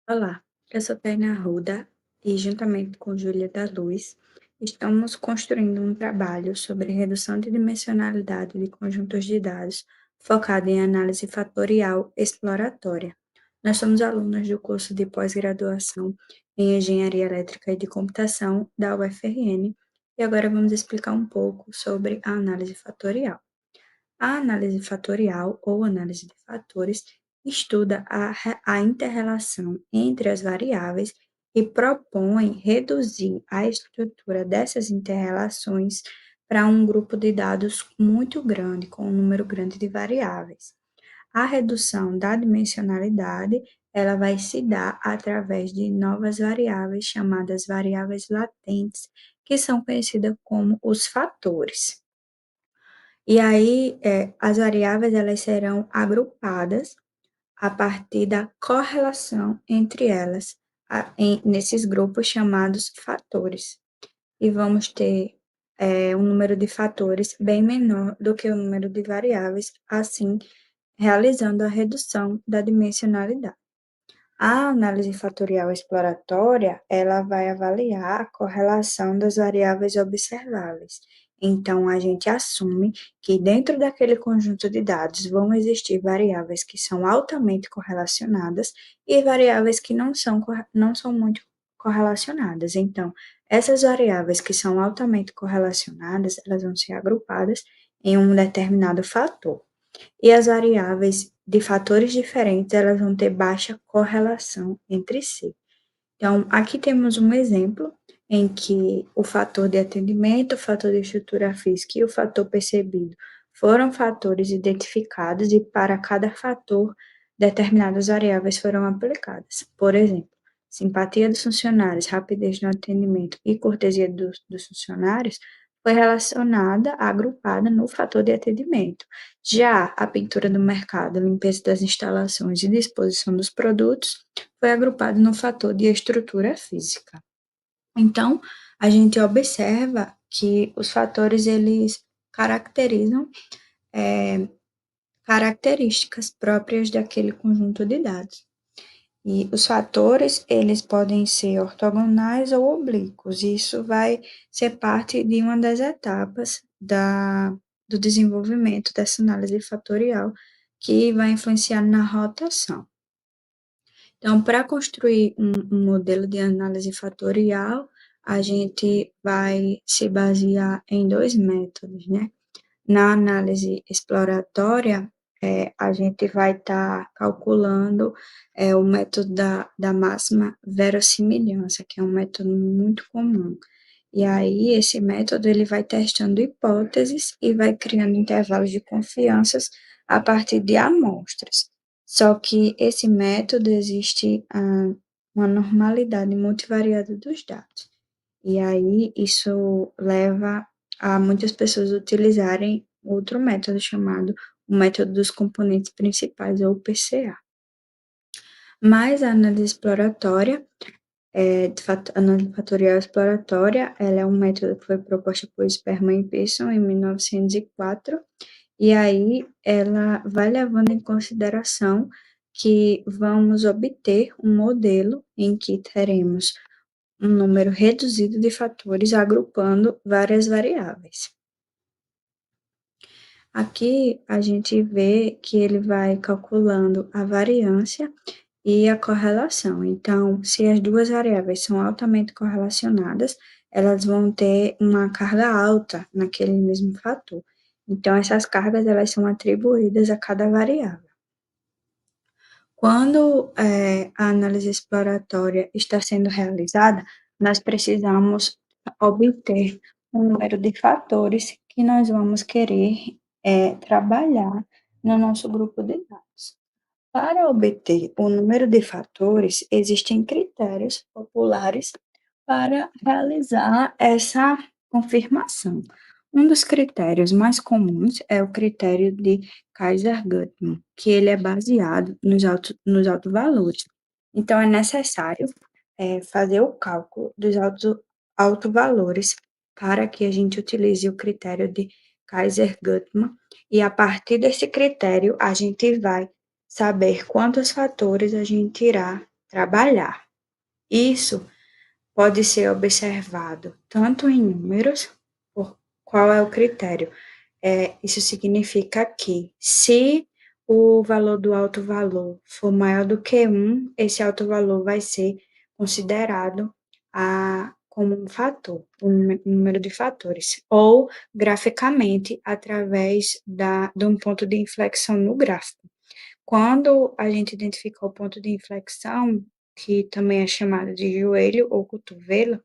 Olá, eu sou Tainá Arruda e, juntamente com Júlia da Luz, estamos construindo um trabalho sobre redução de dimensionalidade de conjuntos de dados focado em análise fatorial exploratória. Nós somos alunos do curso de pós-graduação em Engenharia Elétrica e de Computação da UFRN e agora vamos explicar um pouco sobre a análise fatorial. A análise fatorial, ou análise de fatores, estuda a interrelação entre as variáveis e propõe reduzir a estrutura dessas interrelações para um grupo de dados muito grande, com um número grande de variáveis. A redução da dimensionalidade, ela vai se dar através de novas variáveis chamadas variáveis latentes, que são conhecidas como os fatores. E aí, as variáveis elas serão agrupadas a partir da correlação entre elas, nesses grupos chamados fatores. E vamos ter um número de fatores bem menor do que o número de variáveis, assim, realizando a redução da dimensionalidade. A análise fatorial exploratória, ela vai avaliar a correlação das variáveis observáveis. Então, a gente assume que dentro daquele conjunto de dados vão existir variáveis que são altamente correlacionadas e variáveis que não são muito correlacionadas. Então, essas variáveis que são altamente correlacionadas, elas vão ser agrupadas em um determinado fator. E as variáveis de fatores diferentes, elas vão ter baixa correlação entre si. Então, aqui temos um exemplo em que o fator de atendimento, o fator de estrutura física e o fator percebido foram fatores identificados e para cada fator determinadas variáveis foram aplicadas. Por exemplo, simpatia dos funcionários, rapidez no atendimento e cortesia dos funcionários foi relacionada, agrupada no fator de atendimento. Já a pintura do mercado, limpeza das instalações e disposição dos produtos foi agrupado no fator de estrutura física. Então, a gente observa que os fatores eles caracterizam características próprias daquele conjunto de dados. E os fatores, eles podem ser ortogonais ou oblíquos. Isso vai ser parte de uma das etapas do desenvolvimento dessa análise fatorial, que vai influenciar na rotação. Então, para construir um modelo de análise fatorial, a gente vai se basear em dois métodos, né? Na análise exploratória, a gente vai estar calculando o método da máxima verossimilhança, que é um método muito comum. E aí, esse método ele vai testando hipóteses e vai criando intervalos de confianças a partir de amostras. Só que esse método existe uma normalidade multivariada dos dados. E aí, isso leva a muitas pessoas utilizarem outro método chamado o método dos componentes principais, ou PCA. Mas a análise exploratória, a análise fatorial exploratória, ela é um método que foi proposto por Sperman e Pearson em 1904, e aí ela vai levando em consideração que vamos obter um modelo em que teremos um número reduzido de fatores agrupando várias variáveis. Aqui a gente vê que ele vai calculando a variância e a correlação. Então, se as duas variáveis são altamente correlacionadas, elas vão ter uma carga alta naquele mesmo fator. Então, essas cargas elas são atribuídas a cada variável. Quando a análise exploratória está sendo realizada, nós precisamos obter um número de fatores que nós vamos querer trabalhar no nosso grupo de dados. Para obter o número de fatores, existem critérios populares para realizar essa confirmação. Um dos critérios mais comuns é o critério de Kaiser-Guttman, que ele é baseado nos autovalores. Então, é necessário fazer o cálculo dos autovalores para que a gente utilize o critério de Kaiser-Guttman, e a partir desse critério, a gente vai saber quantos fatores a gente irá trabalhar. Isso pode ser observado tanto em números, por qual é o critério? Isso significa que, se o valor do alto valor for maior do que 1, esse alto valor vai ser considerado como um fator, um número de fatores, ou graficamente, através de um ponto de inflexão no gráfico. Quando a gente identificar o ponto de inflexão, que também é chamado de joelho ou cotovelo,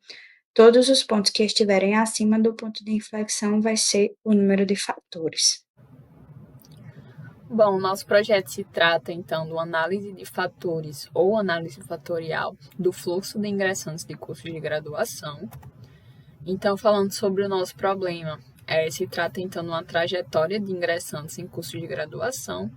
todos os pontos que estiverem acima do ponto de inflexão vai ser o número de fatores. Bom, nosso projeto se trata, então, de uma análise de fatores ou análise fatorial do fluxo de ingressantes de cursos de graduação. Então, falando sobre o nosso problema, se trata, então, de uma trajetória de ingressantes em cursos de graduação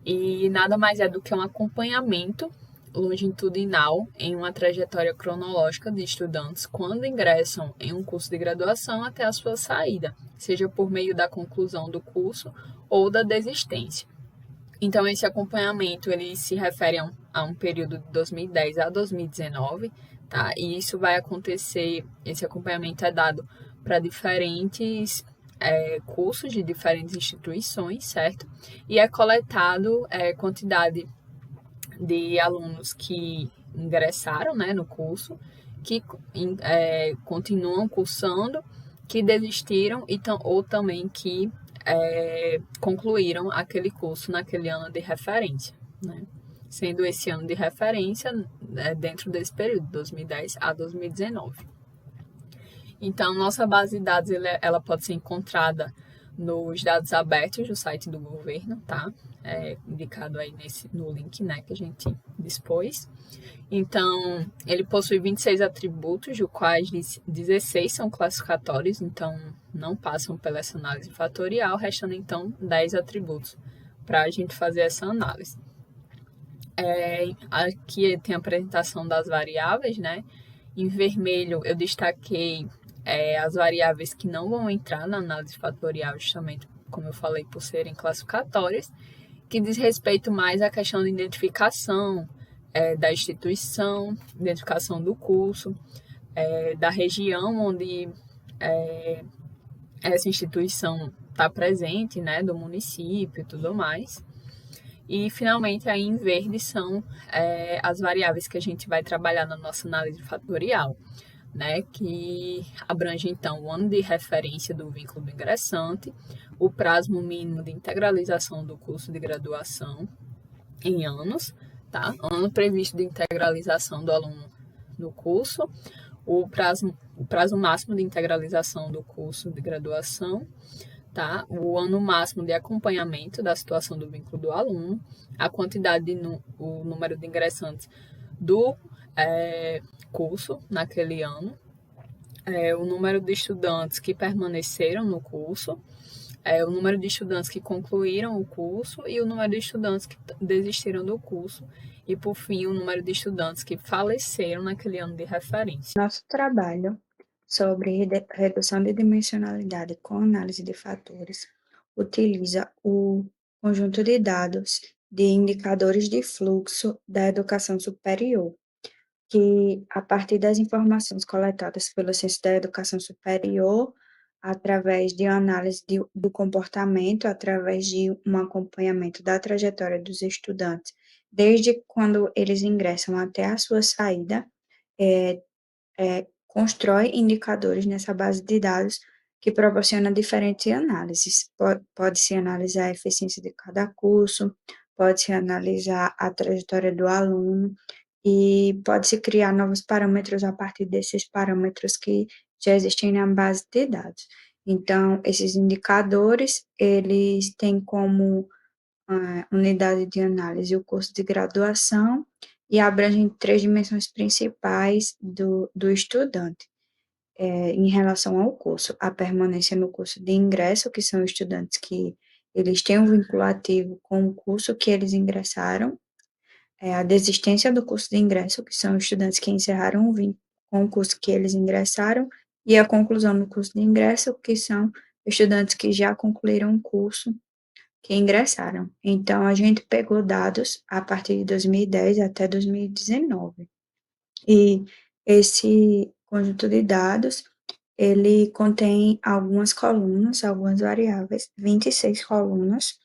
e nada mais é do que um acompanhamento longitudinal em uma trajetória cronológica de estudantes quando ingressam em um curso de graduação até a sua saída, seja por meio da conclusão do curso ou da desistência. Então, esse acompanhamento ele se refere a um período de 2010 a 2019, tá? E isso vai acontecer, esse acompanhamento é dado para diferentes cursos de diferentes instituições, certo? E é coletado quantidade de alunos que ingressaram, né, no curso, que continuam cursando, que desistiram ou também que concluíram aquele curso naquele ano de referência, né? Sendo esse ano de referência dentro desse período, 2010 a 2019. Então, nossa base de dados ela pode ser encontrada nos dados abertos do site do governo, tá? Indicado aí no link, né, que a gente dispôs. Então, ele possui 26 atributos, dos quais 16 são classificatórios, então não passam pela essa análise fatorial, restando então 10 atributos para a gente fazer essa análise. Aqui tem a apresentação das variáveis, né? Em vermelho eu destaquei as variáveis que não vão entrar na análise fatorial, justamente como eu falei, por serem classificatórias, que diz respeito mais à questão de identificação da instituição, identificação do curso, da região onde essa instituição está presente, né, do município e tudo mais. E, finalmente, aí em verde são as variáveis que a gente vai trabalhar na nossa análise fatorial, né, que abrange, então, o ano de referência do vínculo do ingressante, o prazo mínimo de integralização do curso de graduação em anos, tá? Ano previsto de integralização do aluno no curso, o prazo máximo de integralização do curso de graduação, tá? O ano máximo de acompanhamento da situação do vínculo do aluno, a quantidade o número de ingressantes do curso naquele ano, o número de estudantes que permaneceram no curso, o número de estudantes que concluíram o curso e o número de estudantes que desistiram do curso e, por fim, o número de estudantes que faleceram naquele ano de referência. Nosso trabalho sobre redução de dimensionalidade com análise de fatores utiliza o conjunto de dados de indicadores de fluxo da educação superior, que, a partir das informações coletadas pelo Ciência da Educação Superior, através de análise do comportamento, através de um acompanhamento da trajetória dos estudantes, desde quando eles ingressam até a sua saída, constrói indicadores nessa base de dados que proporciona diferentes análises. Pode-se analisar a eficiência de cada curso, pode-se analisar a trajetória do aluno, e pode-se criar novos parâmetros a partir desses parâmetros que já existem na base de dados. Então, esses indicadores, eles têm como unidade de análise o curso de graduação e abrangem três dimensões principais do estudante. Em relação ao curso, a permanência no curso de ingresso, que são estudantes que eles têm um vinculativo com o curso que eles ingressaram, a desistência do curso de ingresso, que são estudantes que encerraram o vínculo com o curso que eles ingressaram, e a conclusão do curso de ingresso, que são estudantes que já concluíram o curso que ingressaram. Então, a gente pegou dados a partir de 2010 até 2019. E esse conjunto de dados, ele contém algumas colunas, algumas variáveis, 26 colunas,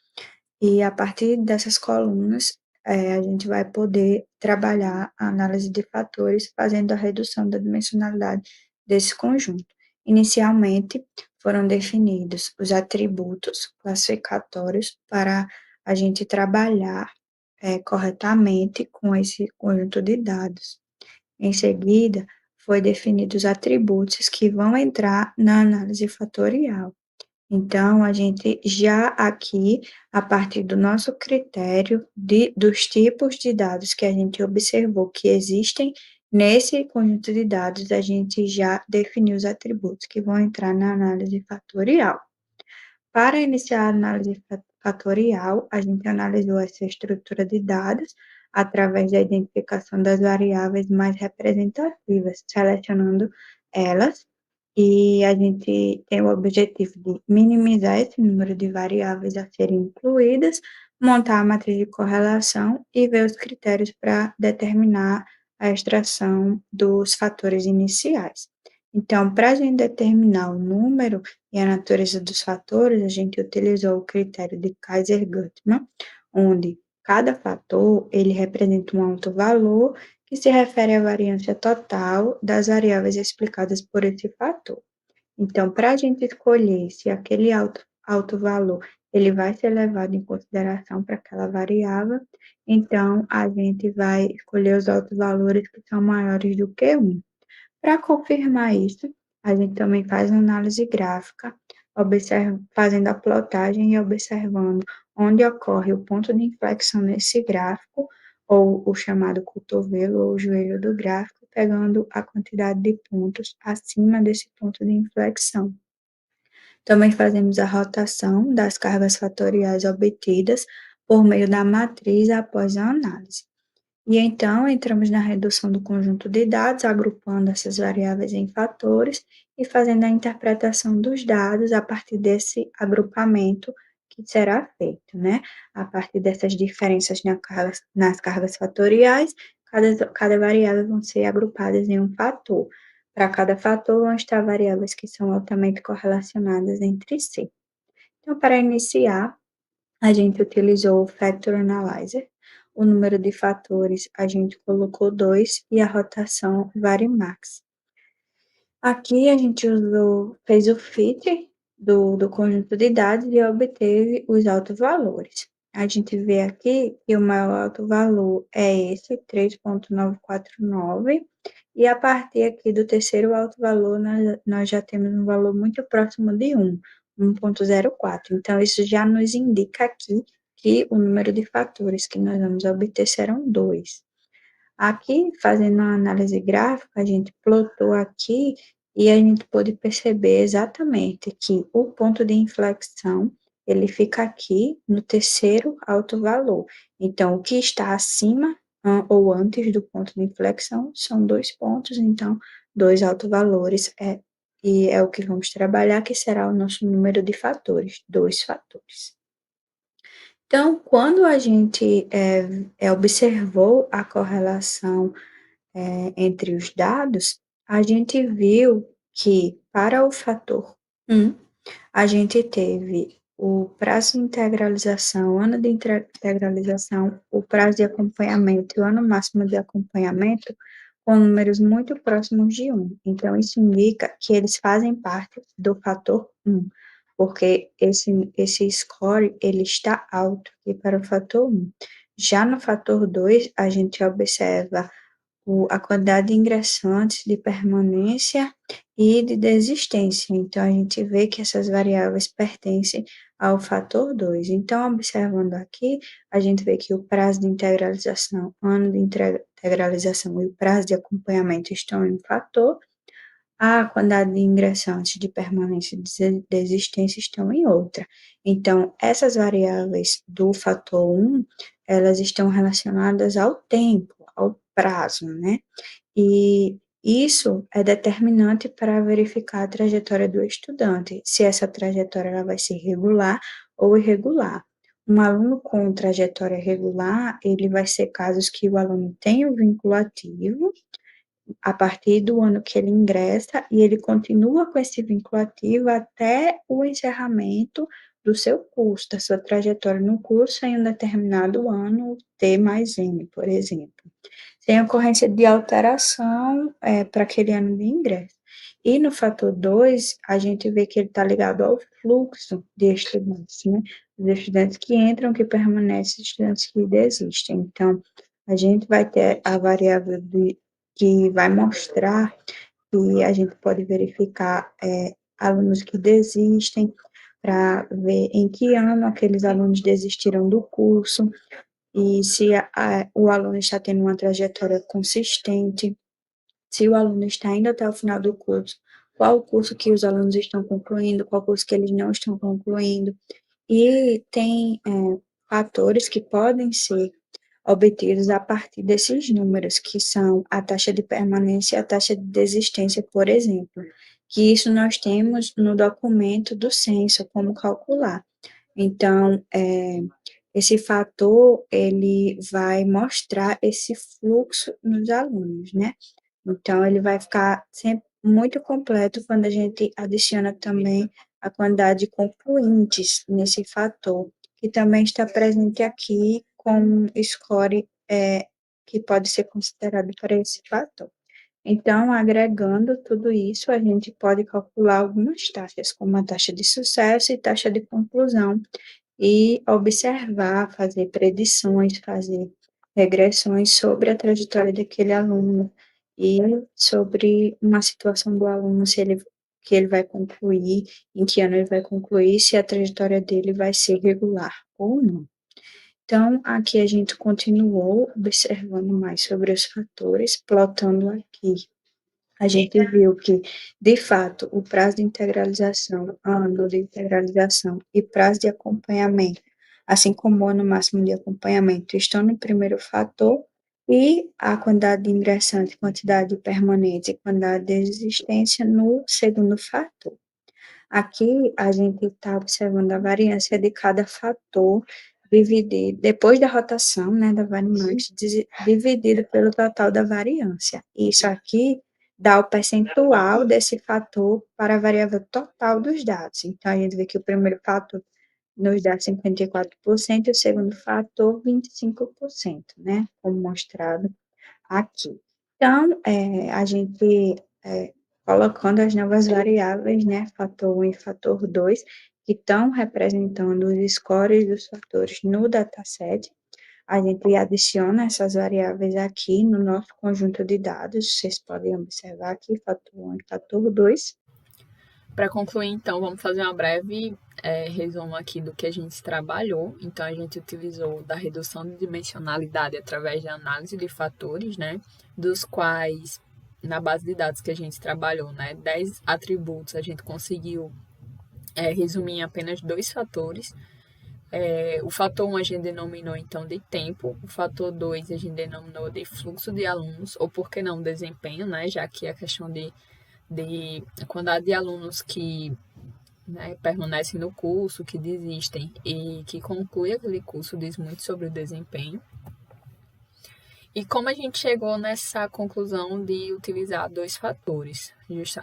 e a partir dessas colunas, a gente vai poder trabalhar a análise de fatores, fazendo a redução da dimensionalidade desse conjunto. Inicialmente, foram definidos os atributos classificatórios para a gente trabalhar corretamente com esse conjunto de dados. Em seguida, foi definidos os atributos que vão entrar na análise fatorial. Então, a gente já aqui, a partir do nosso critério dos tipos de dados que a gente observou que existem nesse conjunto de dados, a gente já definiu os atributos que vão entrar na análise fatorial. Para iniciar a análise fatorial, a gente analisou essa estrutura de dados através da identificação das variáveis mais representativas, selecionando elas, e a gente tem o objetivo de minimizar esse número de variáveis a serem incluídas, montar a matriz de correlação e ver os critérios para determinar a extração dos fatores iniciais. Então, para a gente determinar o número e a natureza dos fatores, a gente utilizou o critério de Kaiser-Guttman, onde cada fator ele representa um alto valor que se refere à variância total das variáveis explicadas por esse fator. Então, para a gente escolher se aquele alto valor ele vai ser levado em consideração para aquela variável, então a gente vai escolher os altos valores que são maiores do que 1. Para confirmar isso, a gente também faz análise gráfica, fazendo a plotagem e observando onde ocorre o ponto de inflexão nesse gráfico, ou o chamado cotovelo ou joelho do gráfico, pegando a quantidade de pontos acima desse ponto de inflexão. Também fazemos a rotação das cargas fatoriais obtidas por meio da matriz após a análise. E então entramos na redução do conjunto de dados, agrupando essas variáveis em fatores e fazendo a interpretação dos dados a partir desse agrupamento que será feito, né? A partir dessas diferenças nas cargas fatoriais, cada variável vão ser agrupadas em um fator. Para cada fator vão estar variáveis que são altamente correlacionadas entre si. Então, para iniciar, a gente utilizou o Factor Analyzer. O número de fatores a gente colocou 2 e a rotação Varimax. Aqui a gente fez o fit do conjunto de dados e obteve os altos valores. A gente vê aqui que o maior alto valor é esse, 3,949, e a partir aqui do terceiro alto valor, nós já temos um valor muito próximo de 1, 1,04. Então, isso já nos indica aqui que o número de fatores que nós vamos obter serão 2. Aqui, fazendo uma análise gráfica, a gente plotou aqui e a gente pôde perceber exatamente que o ponto de inflexão, ele fica aqui no terceiro alto valor. Então, o que está acima ou antes do ponto de inflexão são 2 pontos, então, 2 altos-valores e é o que vamos trabalhar, que será o nosso número de fatores, 2 fatores. Então, quando a gente observou a correlação entre os dados, a gente viu que para o fator 1, a gente teve o prazo de integralização, o ano de integralização, o prazo de acompanhamento e o ano máximo de acompanhamento com números muito próximos de 1. Então, isso indica que eles fazem parte do fator 1, porque esse score ele está alto aqui para o fator 1. Já no fator 2, a gente observa a quantidade de ingressantes, de permanência e de desistência. Então, a gente vê que essas variáveis pertencem ao fator 2. Então, observando aqui, a gente vê que o prazo de integralização, ano de integralização e o prazo de acompanhamento estão em um fator, a quantidade de ingressantes, de permanência e de desistência estão em outra. Então, essas variáveis do fator 1, elas estão relacionadas ao tempo, ao prazo, né? E isso é determinante para verificar a trajetória do estudante, se essa trajetória ela vai ser regular ou irregular. Um aluno com trajetória regular, ele vai ser casos que o aluno tem o vinculativo a partir do ano que ele ingressa e ele continua com esse vinculativo até o encerramento do seu curso, da sua trajetória no curso em um determinado ano, T mais N, por exemplo. Sem ocorrência de alteração para aquele ano de ingresso. E no fator 2, a gente vê que ele está ligado ao fluxo de estudantes, né? Os estudantes que entram, que permanecem, estudantes que desistem. Então, a gente vai ter a variável que vai mostrar que a gente pode verificar alunos que desistem, para ver em que ano aqueles alunos desistiram do curso, e se o aluno está tendo uma trajetória consistente, se o aluno está indo até o final do curso, qual o curso que os alunos estão concluindo, qual curso que eles não estão concluindo. E tem fatores que podem ser obtidos a partir desses números, que são a taxa de permanência e a taxa de desistência, por exemplo, que isso nós temos no documento do censo, como calcular. Então, esse fator, ele vai mostrar esse fluxo nos alunos, né? Então, ele vai ficar sempre muito completo quando a gente adiciona também a quantidade de concluintes nesse fator, que também está presente aqui com score que pode ser considerado para esse fator. Então, agregando tudo isso, a gente pode calcular algumas taxas, como a taxa de sucesso e taxa de conclusão, e observar, fazer predições, fazer regressões sobre a trajetória daquele aluno e sobre uma situação do aluno, se ele que ele vai concluir, em que ano ele vai concluir, se a trajetória dele vai ser regular ou não. Então, aqui a gente continuou observando mais sobre os fatores, plotando aqui a gente viu que, de fato, o prazo de integralização, ano de integralização e prazo de acompanhamento, assim como o ano máximo de acompanhamento, estão no primeiro fator, e a quantidade de ingressantes, quantidade de permanentes e quantidade de existência no segundo fator. Aqui a gente está observando a variância de cada fator dividido, depois da rotação, né, da variância, dividido pelo total da variância. Isso aqui dá o percentual desse fator para a variável total dos dados. Então, a gente vê que o primeiro fator nos dá 54% e o segundo fator 25%, né, como mostrado aqui. Então, a gente colocando as novas variáveis, né, fator 1 e fator 2, que estão representando os scores dos fatores no dataset, a gente adiciona essas variáveis aqui no nosso conjunto de dados, vocês podem observar aqui, fator 1 e fator 2. Para concluir, então, vamos fazer uma breve resumo aqui do que a gente trabalhou. Então, a gente utilizou da redução de dimensionalidade através da análise de fatores, né, dos quais, na base de dados que a gente trabalhou, né, 10 atributos, a gente conseguiu resumir em apenas 2 fatores. O fator 1 a gente denominou, então, de tempo, o fator 2 a gente denominou de fluxo de alunos, ou por que não desempenho, né, já que a questão de quantidade de alunos que permanecem no curso, que desistem e que concluem aquele curso diz muito sobre o desempenho. E como a gente chegou nessa conclusão de utilizar 2 fatores?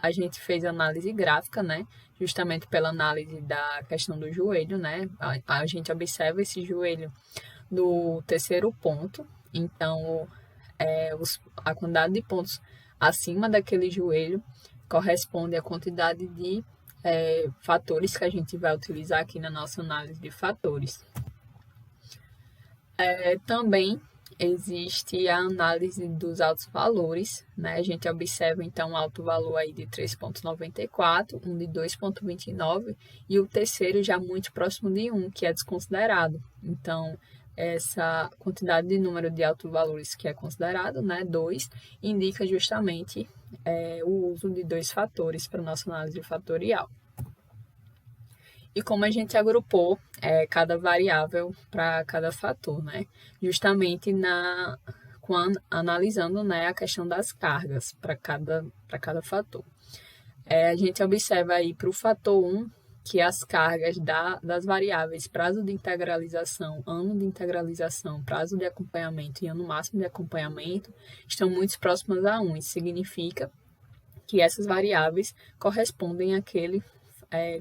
A gente fez análise gráfica, né? Justamente pela análise da questão do joelho, né? A gente observa esse joelho no terceiro ponto. Então, a quantidade de pontos acima daquele joelho corresponde à quantidade de fatores que a gente vai utilizar aqui na nossa análise de fatores. Também existe a análise dos altos valores, né? A gente observa, então, um alto valor aí de 3,94, um de 2,29 e o terceiro já muito próximo de 1, que é desconsiderado. Então, essa quantidade de número de altos valores que é considerado, né, 2, indica justamente o uso de 2 fatores para a nossa análise fatorial. E como a gente agrupou cada variável para cada fator, né? Justamente analisando, né, a questão das cargas para cada fator. A gente observa aí para o fator 1 que as cargas das variáveis prazo de integralização, ano de integralização, prazo de acompanhamento e ano máximo de acompanhamento estão muito próximas a 1. Isso significa que essas variáveis correspondem àquele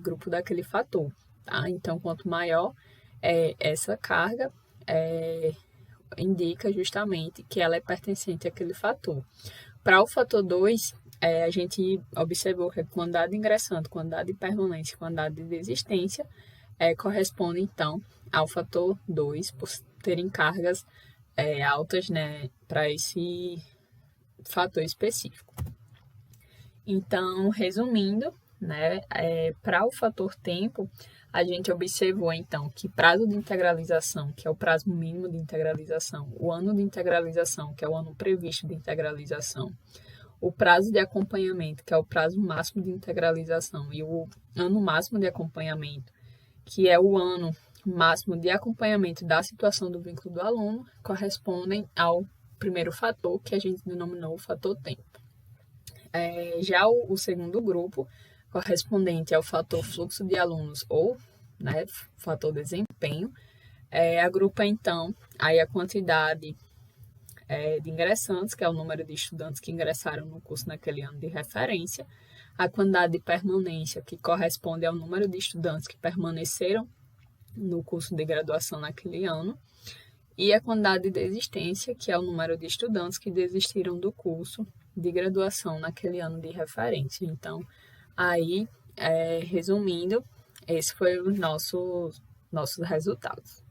grupo daquele fator. Tá? Então, quanto maior essa carga, indica justamente que ela é pertencente àquele fator. Para o fator 2, a gente observou que a quantidade ingressante, quantidade de permanência e quantidade de desistência corresponde, então, ao fator 2, por terem cargas altas, né, para esse fator específico. Então, resumindo, né, para o fator tempo, a gente observou, então, que prazo de integralização, que é o prazo mínimo de integralização, o ano de integralização, que é o ano previsto de integralização, o prazo de acompanhamento, que é o prazo máximo de integralização, e o ano máximo de acompanhamento, que é o ano máximo de acompanhamento da situação do vínculo do aluno, correspondem ao primeiro fator, que a gente denominou o fator tempo. Já o segundo grupo, correspondente ao fator fluxo de alunos ou, né, fator desempenho, agrupa então aí a quantidade de ingressantes, que é o número de estudantes que ingressaram no curso naquele ano de referência, a quantidade de permanência, que corresponde ao número de estudantes que permaneceram no curso de graduação naquele ano, e a quantidade de desistência, que é o número de estudantes que desistiram do curso de graduação naquele ano de referência. Então, aí, resumindo, esses foram os nossos resultados.